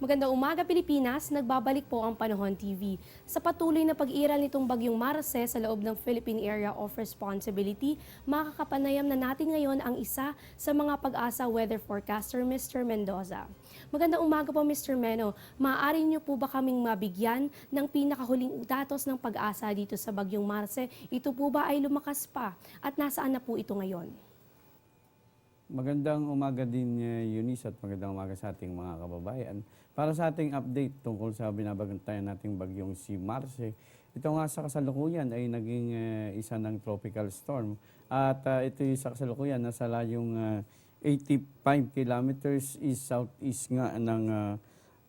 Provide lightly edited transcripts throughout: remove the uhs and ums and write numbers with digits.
Magandang umaga Pilipinas, nagbabalik po ang Panahon TV. Sa patuloy na pag-iral nitong bagyong Marce sa loob ng Philippine Area of Responsibility, makakapanayam na natin ngayon ang isa sa mga pag-asa weather forecaster, Mr. Mendoza. Magandang umaga po Mr. Meno, maaari niyo po ba kaming mabigyan ng pinakahuling datos ng pag-asa dito sa bagyong Marce? Ito po ba ay lumakas pa at nasaan na po ito ngayon? Magandang umaga din, Eunice, at magandang umaga sa ating mga kababayan. Para sa ating update tungkol sa binabantayan nating bagyong si Marce, ito nga sa kasalukuyan ay naging isa ng tropical storm. At ito sa kasalukuyan nasa layong 85 kilometers east-southeast nga ng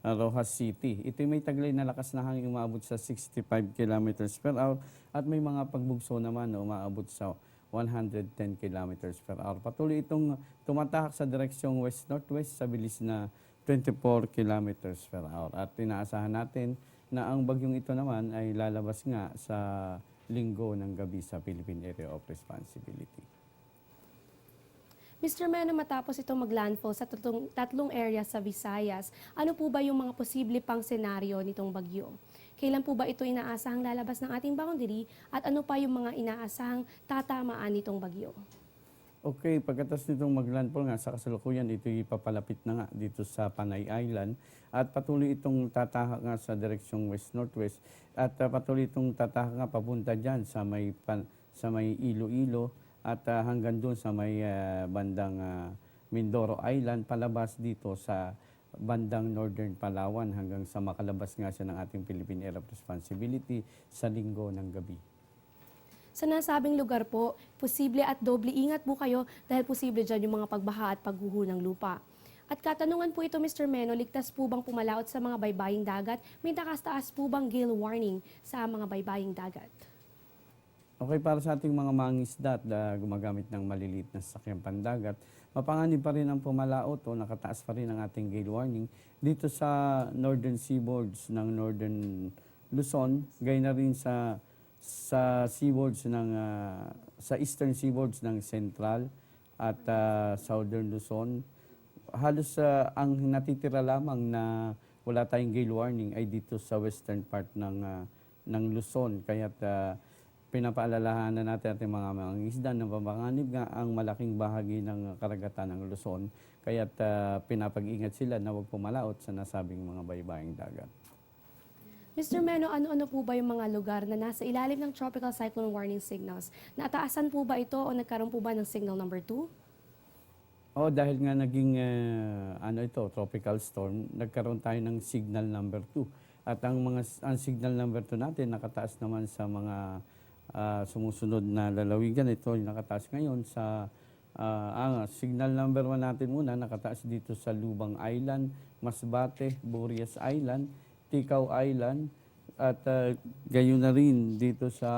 Rojas City. Ito may taglay na lakas na hangin umaabot sa 65 kilometers per hour at may mga pagbugso naman na umaabot sa 110 kilometers per hour. Patuloy itong tumatahak sa direksyong west-northwest sa bilis na 24 kilometers per hour. At inaasahan natin na ang bagyong ito naman ay lalabas nga sa linggo ng gabi sa Philippine Area of Responsibility. Mr. Meno, matapos itong maglandfall sa tatlong area sa Visayas, ano po ba yung mga posible pang senaryo nitong bagyo? Kailan po ba ito inaasahang lalabas ng ating boundary at ano pa yung mga inaasahang tatamaan nitong bagyo? Okay, pagkatapos nitong maglandfall nga sa kasalukuyan, ito ipapalapit na nga dito sa Panay Island at patuloy itong tatahak nga sa direksyong west-northwest at patuloy itong tatahak nga papunta dyan sa may Iloilo at hanggang doon sa may bandang Mindoro Island palabas dito sa bandang Northern Palawan hanggang sa makalabas nga siya ng ating Philippine Area of Responsibility sa linggo ng gabi. Sa nasabing lugar po, posible at doble ingat po kayo dahil posible dyan yung mga pagbaha at pagguho ng lupa. At katanungan po ito Mr. Meno, ligtas po bang pumalaot sa mga baybaying dagat? May takas-taas po bang gale warning sa mga baybaying dagat? Okay, para sa ating mga mangisda at gumagamit ng maliliit na sasakyang pandagat, mapanganib pa rin ang pumalaot o nakataas pa rin ang ating gale warning dito sa northern seaboards ng northern Luzon, gayon na rin sa seaboards ng sa eastern seaboards ng central at southern Luzon. Halos ang natitira lamang na wala tayong gale warning ay dito sa western part ng Luzon, kaya't pinapaalalahanan natin ating mga mangingisda na papanganib nga ang malaking bahagi ng karagatan ng Luzon. Kaya't pinapag-ingat sila na huwag pumalaot sa nasabing mga baybaying dagat. Mr. Meno, ano-ano po ba yung mga lugar na nasa ilalim ng tropical cyclone warning signals? Nataasan po ba ito o nagkaroon po ba ng signal number 2? Oh, dahil nga naging tropical storm, nagkaroon tayo ng signal number 2. At ang signal number 2 natin nakataas naman sa mga sumusunod na lalawigan. Ito yung nakataas ngayon sa signal number 1 natin muna, nakataas dito sa Lubang Island, Masbate, Burias Island, Ticao Island, at gayon na rin dito sa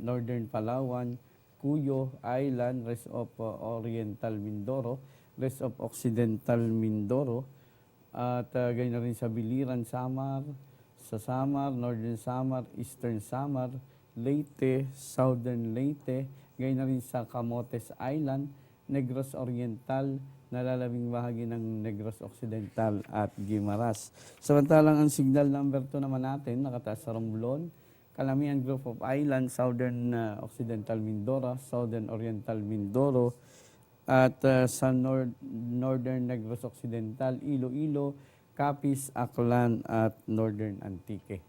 Northern Palawan, Cuyo Island, rest of Oriental Mindoro, rest of Occidental Mindoro, at gayon na rin sa Biliran, Samar, sa Samar, Northern Samar, Eastern Samar, Leyte, Southern Leyte, gayon na rin sa Camotes Island, Negros Oriental, nalalabing bahagi ng Negros Occidental at Guimaras. Samantalang ang signal number 2 naman natin, nakataas sa Romblon, Calamian Group of Islands, Southern Occidental Mindoro, Southern Oriental Mindoro, at sa Northern Negros Occidental, Iloilo, Capiz, Aklan, at Northern Antique.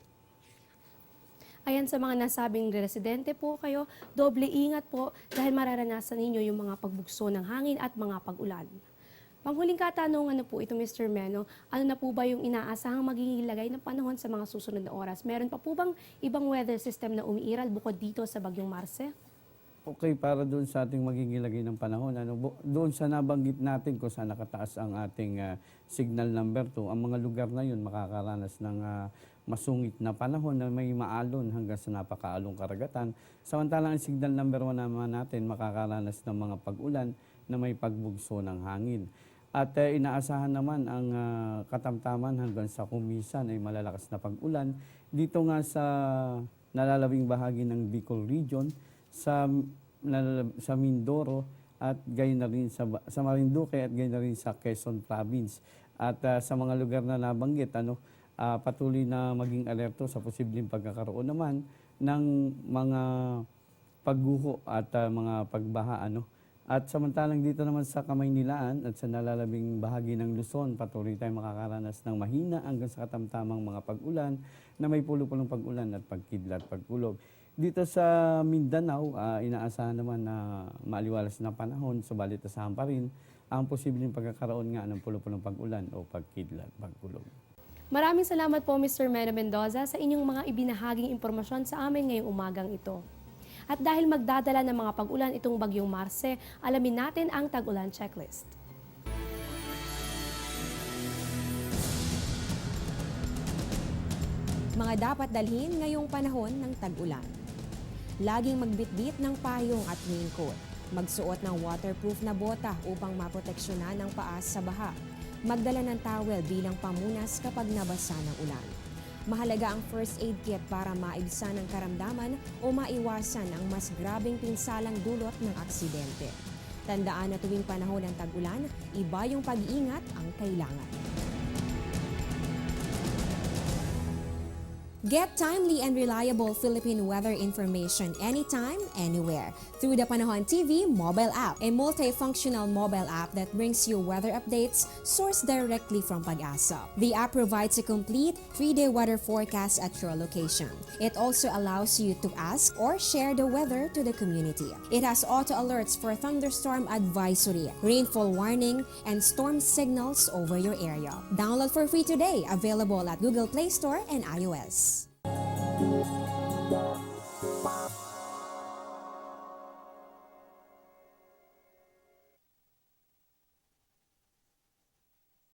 Ayan, sa mga nasabing residente po kayo, doble ingat po dahil mararanasan ninyo yung mga pagbugso ng hangin at mga pag-ulan. Panghuling katanungan na po ito Mr. Meno, ano na po ba yung inaasahang magiging lagay ng panahon sa mga susunod na oras? Meron pa po bang ibang weather system na umiiral bukod dito sa bagyong Marce? Okay, para doon sa ating magiging lagay ng panahon, doon sa nabanggit natin kung saan nakataas ang ating signal number 2, ang mga lugar na yun makakaranas ng masungit na panahon na may maalon hanggang sa napakaalong karagatan. Samantalang ang signal number 1 naman natin makakaranas ng mga pag-ulan na may pagbugso ng hangin. At inaasahan naman ang katamtaman hanggang sa kumisan ay malalakas na pag-ulan dito nga sa nalalabing bahagi ng Bicol Region, sa Mindoro, at gayon na rin sa Marinduque, at gayon na rin sa Quezon Province. At sa mga lugar na nabanggit, patuloy na maging alerto sa posibleng pagkakaroon naman ng mga pagguho at mga pagbaha. At samantalang dito naman sa Kamaynilaan at sa nalalabing bahagi ng Luzon, patuloy tayong makakaranas ng mahina hanggang sa katamtamang mga pag-ulan na may pulo-pulong pag-ulan at pagkidlat, pagkulog. Dito sa Mindanao, inaasahan naman na maaliwalas na panahon, subalit asahan pa rin ang posibleng pagkakaroon nga ng pulo-pulong pag-ulan o pagkidlat, pagkulog. Maraming salamat po Mr. Mena Mendoza sa inyong mga ibinahaging impormasyon sa amin ngayong umagang ito. At dahil magdadala ng mga pag-ulan itong bagyong Marce, alamin natin ang tag-ulan checklist. Mga dapat dalhin ngayong panahon ng tag-ulan. Laging magbitbit ng payong at raincoat. Magsuot ng waterproof na bota upang maproteksyonan ang paa sa baha. Magdala ng towel bilang pamunas kapag nabasa ng ulan. Mahalaga ang first aid kit para maibsan ang karamdaman o maiwasan ang mas grabeng pinsalang dulot ng aksidente. Tandaan na tuwing panahon ng tag-ulan, iba yung pag-iingat ang kailangan. Get timely and reliable Philippine weather information anytime, anywhere through the Panahon TV mobile app, a multifunctional mobile app that brings you weather updates sourced directly from Pag-asa. The app provides a complete 3-day weather forecast at your location. It also allows you to ask or share the weather to the community. It has auto alerts for thunderstorm advisory, rainfall warning, and storm signals over your area. Download for free today, available at Google Play Store and iOS.